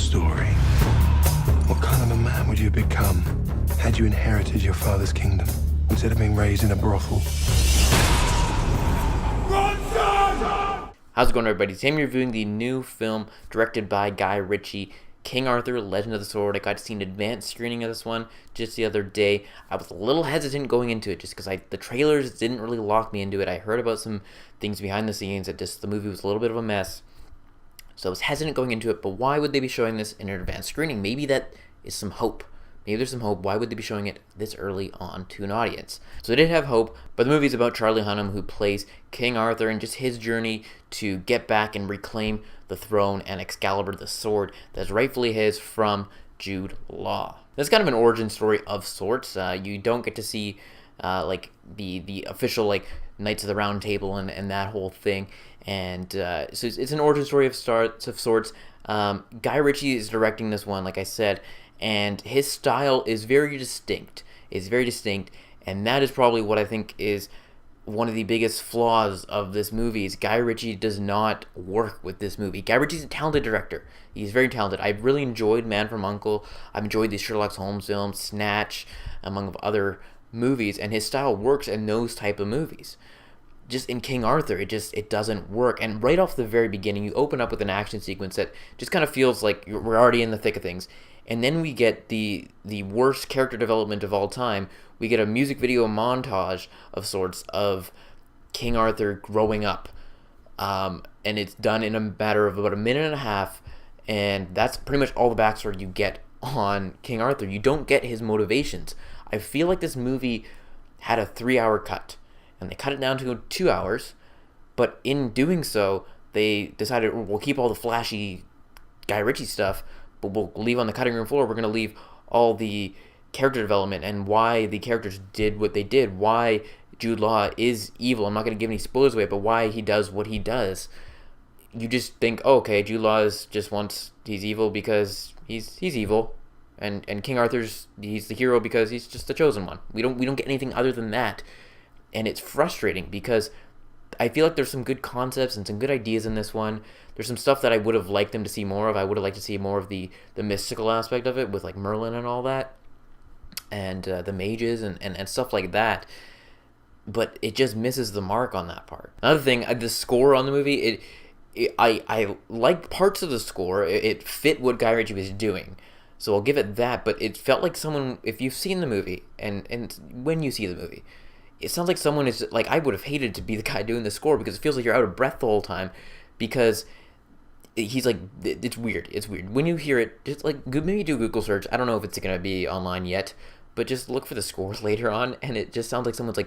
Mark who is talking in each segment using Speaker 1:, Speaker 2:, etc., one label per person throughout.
Speaker 1: story. What kind of a man would you become had you inherited your father's kingdom instead of being raised in a brothel?
Speaker 2: How's it going, everybody? Today I'm reviewing the new film directed by Guy Ritchie, King Arthur, Legend of the Sword. I got to see an advanced screening of this one just the other day. I was a little hesitant going into it just because the trailers didn't really lock me into it. I heard about some things behind the scenes that just the movie was a little bit of a mess. So I was hesitant going into it, but why would they be showing this in an advanced screening? Maybe that is some hope. Maybe there's some hope. Why would they be showing it this early on to an audience? So they did have hope, but the movie's about Charlie Hunnam, who plays King Arthur, and just his journey to get back and reclaim the throne and Excalibur, the sword that's rightfully his, from Jude Law. That's kind of an origin story of sorts. You don't get to see the official Knights of the Round Table and that whole thing, and so it's an origin story of sorts. Guy Ritchie is directing this one, like I said, and his style is very distinct. And that is probably what I think is one of the biggest flaws of this movie. Is Guy Ritchie does not work with this movie. Guy Ritchie's a talented director. He's very talented. I've really enjoyed Man from U.N.C.L.E. I've enjoyed these Sherlock Holmes films, Snatch, among other movies, and his style works in those type of movies. Just in King Arthur, it doesn't work. And right off the very beginning, you open up with an action sequence that just kind of feels like we're already in the thick of things. And then we get the worst character development of all time. We get a music video montage of sorts of King Arthur growing up. And it's done in a matter of about a minute and a half. And that's pretty much all the backstory you get on King Arthur. You don't get his motivations. I feel like this movie had a 3-hour cut. And they cut it down to 2 hours. But in doing so, they decided, we'll keep all the flashy Guy Ritchie stuff, but we'll leave on the cutting room floor. We're going to leave all the character development and why the characters did what they did, why Jude Law is evil. I'm not going to give any spoilers away, but why he does what he does. You just think, oh, okay, Jude Law he's evil because he's evil, and King Arthur's, he's the hero because he's just the chosen one. We don't get anything other than that, and it's frustrating because I feel like there's some good concepts and some good ideas in this one. There's some stuff that I would have liked them to see more of. I would have liked to see more of the mystical aspect of it with Merlin and all that, and the mages and stuff like that. But it just misses the mark on that part. Another thing, the score on the movie, I liked parts of the score. It fit what Guy Ritchie was doing, so I'll give it that. But it felt like someone, if you've seen the movie, and when you see the movie, it sounds like someone is I would have hated to be the guy doing the score because it feels like you're out of breath the whole time because he's it's weird. It's weird. When you hear it, just maybe do a Google search. I don't know if it's going to be online yet, but just look for the scores later on, and it just sounds like someone's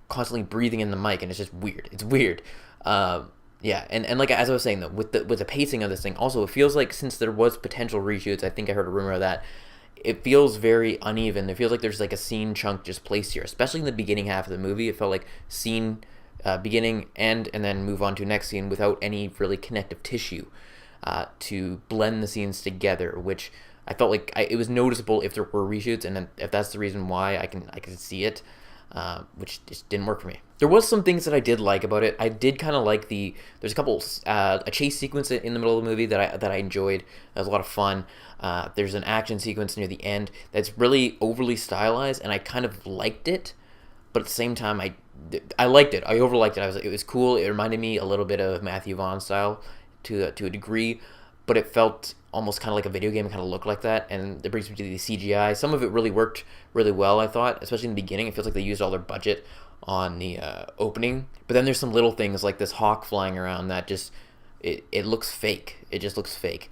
Speaker 2: constantly breathing in the mic, and it's just weird. It's weird. Yeah, and as I was saying though, with the pacing of this thing, also it feels like since there was potential reshoots, I think I heard a rumor of that, it feels very uneven. It feels like there's a scene chunk just placed here, especially in the beginning half of the movie. It felt like scene, beginning, end, and then move on to next scene without any really connective tissue to blend the scenes together, which I felt like it was noticeable if there were reshoots, and then if that's the reason why I can see it, which just didn't work for me. There was some things that I did like about it. I did kind of like there's a couple, a chase sequence in the middle of the movie that I enjoyed. It was a lot of fun. There's an action sequence near the end that's really overly stylized, and I kind of liked it, but at the same time, I liked it. I overliked it. It was cool. It reminded me a little bit of Matthew Vaughn style to a degree, but it felt almost kind of like a video game. It kind of looked like that, and it brings me to the CGI. Some of it really worked really well, I thought, especially in the beginning. It feels like they used all their budget on the opening, but then there's some little things like this hawk flying around that just it looks fake. It just looks fake.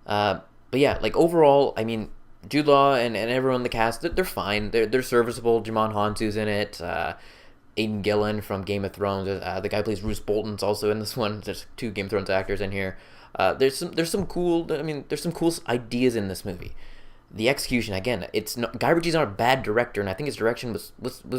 Speaker 2: But yeah, overall, I mean, Jude Law and everyone in the cast, they're fine. They're serviceable. Jimon Hansu's in it. Aidan Gillen from Game of Thrones. The guy who plays Roose Bolton's also in this one. There's 2 Game of Thrones actors in here. There's some cool ideas in this movie. The execution, again, Guy Ritchie's not a bad director, and I think his direction was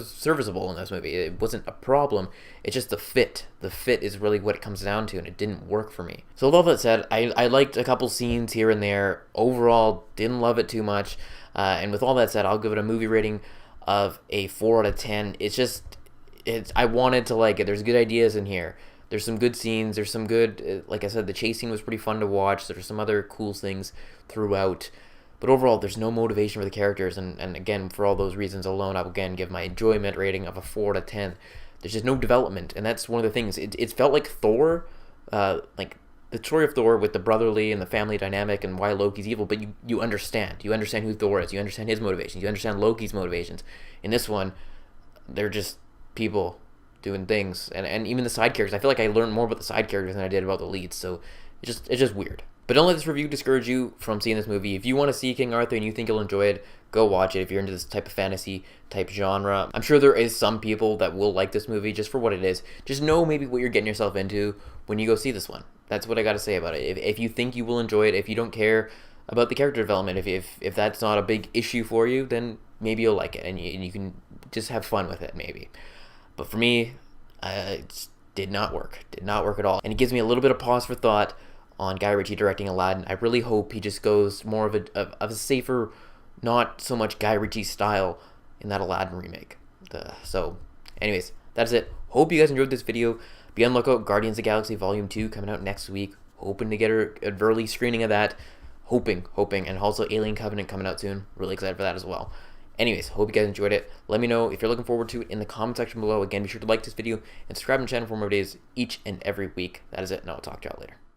Speaker 2: serviceable in this movie. It wasn't a problem. It's just the fit. The fit is really what it comes down to, and it didn't work for me. So with all that said, I liked a couple scenes here and there. Overall, didn't love it too much. And with all that said, I'll give it a movie rating of a 4 out of 10. I wanted to like it. There's good ideas in here. There's some good scenes. There's some good, like I said, the chase scene was pretty fun to watch. There's some other cool things throughout. But overall, there's no motivation for the characters. And again, for all those reasons alone, I will again give my enjoyment rating of a 4 out of 10. There's just no development. And that's one of the things. It felt like Thor, like the story of Thor with the brotherly and the family dynamic and why Loki's evil, but you understand. You understand who Thor is. You understand his motivations. You understand Loki's motivations. In this one, they're just people doing things. And even the side characters, I feel like I learned more about the side characters than I did about the leads. So it's just weird. But don't let this review discourage you from seeing this movie. If you want to see King Arthur and you think you'll enjoy it, go watch it if you're into this type of fantasy type genre. I'm sure there is some people that will like this movie just for what it is. Just know maybe what you're getting yourself into when you go see this one. That's what I got to say about it. If you think you will enjoy it, if you don't care about the character development, if that's not a big issue for you, then maybe you'll like it and you can just have fun with it maybe. But for me, it did not work. Did not work at all. And it gives me a little bit of pause for thought on Guy Ritchie directing Aladdin. I really hope he just goes more of a safer, not so much Guy Ritchie style in that Aladdin remake. So anyways, that's it. Hope you guys enjoyed this video. Be on the lookout. Guardians of the Galaxy Volume 2 coming out next week. Hoping to get an early screening of that. Hoping. And also Alien Covenant coming out soon. Really excited for that as well. Anyways, hope you guys enjoyed it. Let me know if you're looking forward to it in the comment section below. Again, be sure to like this video and subscribe to the channel for more videos each and every week. That is it, and I'll talk to y'all later.